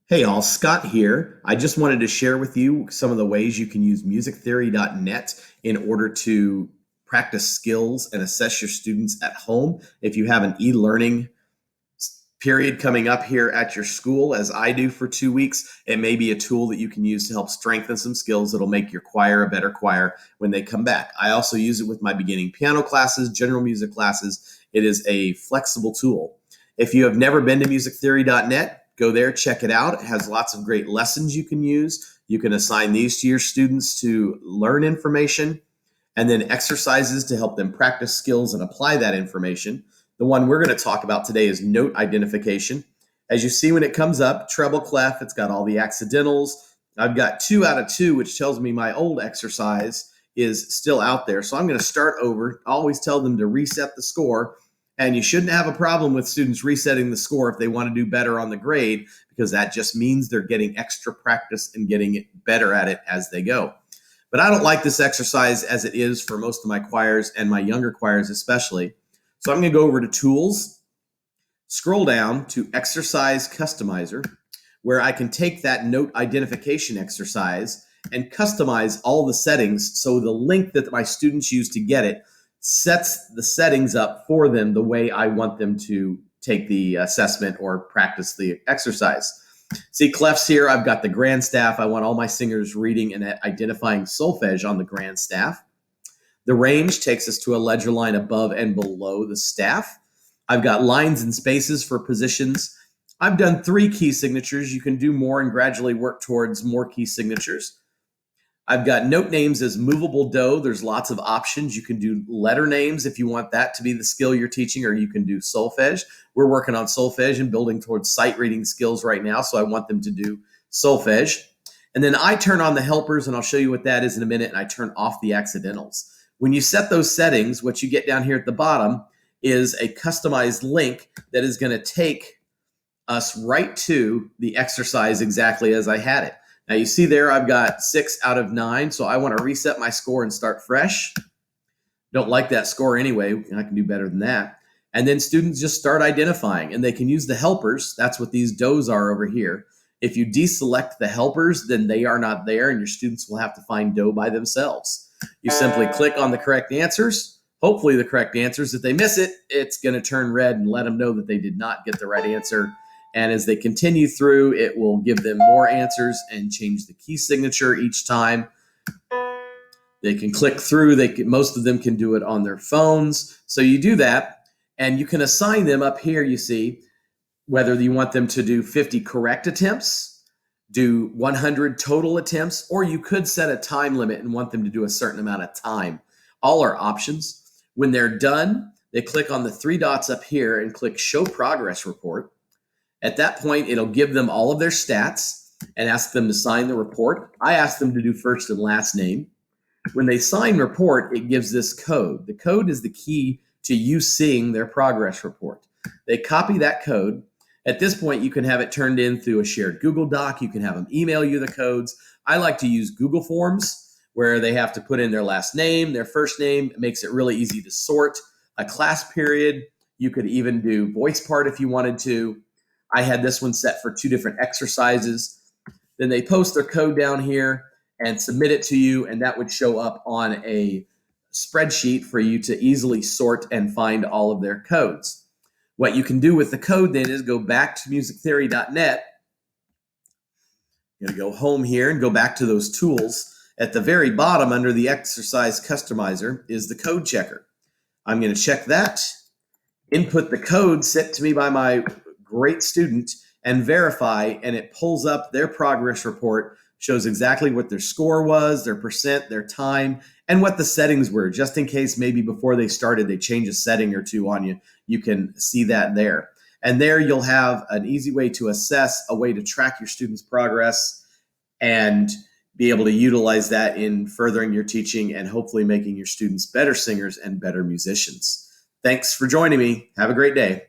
Hey all, Scott here. I just wanted to share with you some of the ways you can use musictheory.net in order to practice skills and assess your students at home. If you have an e-learning period coming up here at your school, as I do for 2 weeks, it may be a tool that you can use to help strengthen some skills that'll make your choir a better choir when they come back. I also use it with my beginning piano classes, general music classes. It is a flexible tool. If you have never been to musictheory.net, go there, check it out. It has lots of great lessons you can use. You can assign these to your students to learn information, and then exercises to help them practice skills and apply that information. The one we're going to talk about today is note identification. As you see when it comes up, treble clef, it's got all the accidentals. I've got 2 out of 2, which tells me my old exercise is still out there. So I'm going to start over. I always tell them to reset the score. And you shouldn't have a problem with students resetting the score if they want to do better on the grade, because that just means they're getting extra practice and getting better at it as they go. But I don't like this exercise as it is for most of my choirs and my younger choirs especially. So I'm going to go over to Tools, scroll down to Exercise Customizer, where I can take that note identification exercise and customize all the settings so the link that my students use to get it sets the settings up for them the way I want them to take the assessment or practice the exercise. See clefs here, I've got the grand staff. I want all my singers reading and identifying solfege on the grand staff. The range takes us to a ledger line above and below the staff. I've got lines and spaces for positions. I've done 3 key signatures. You can do more and gradually work towards more key signatures. I've got note names as movable do. There's lots of options. You can do letter names if you want that to be the skill you're teaching, or you can do solfege. We're working on solfege and building towards sight reading skills right now, so I want them to do solfege. And then I turn on the helpers, and I'll show you what that is in a minute, and I turn off the accidentals. When you set those settings, what you get down here at the bottom is a customized link that is going to take us right to the exercise exactly as I had it. Now you see there I've got 6 out of 9, so I want to reset my score and start fresh. Don't like that score anyway, and I can do better than that. And then students just start identifying, and they can use the helpers. That's what these does are over here. If you deselect the helpers, then they are not there, and your students will have to find do by themselves. You simply click on the correct answers, hopefully the correct answers. If they miss it, it's going to turn red and let them know that they did not get the right answer. And as they continue through, it will give them more answers and change the key signature each time. They can click through. Most of them can do it on their phones. So you do that, and you can assign them up here, you see, whether you want them to do 50 correct attempts, do 100 total attempts, or you could set a time limit and want them to do a certain amount of time. All are options. When they're done, they click on the 3 dots up here and click Show Progress Report. At that point, it'll give them all of their stats and ask them to sign the report. I ask them to do first and last name. When they sign report, it gives this code. The code is the key to you seeing their progress report. They copy that code. At this point, you can have it turned in through a shared Google Doc. You can have them email you the codes. I like to use Google Forms, where they have to put in their last name, their first name. It makes it really easy to sort. A class period. You could even do voice part if you wanted to. I had this one set for 2 different exercises. Then they post their code down here and submit it to you, and that would show up on a spreadsheet for you to easily sort and find all of their codes. What you can do with the code then is go back to musictheory.net. I'm going to go home here and go back to those tools. At the very bottom under the exercise customizer is the code checker. I'm going to check that, input the code sent to me by my great student, and verify, and it pulls up their progress report, shows exactly what their score was, their percent, their time, and what the settings were, just in case maybe before they started they change a setting or 2 on you. You can see that there. And there you'll have an easy way to assess, a way to track your students' progress, and be able to utilize that in furthering your teaching and hopefully making your students better singers and better musicians. Thanks for joining me. Have a great day.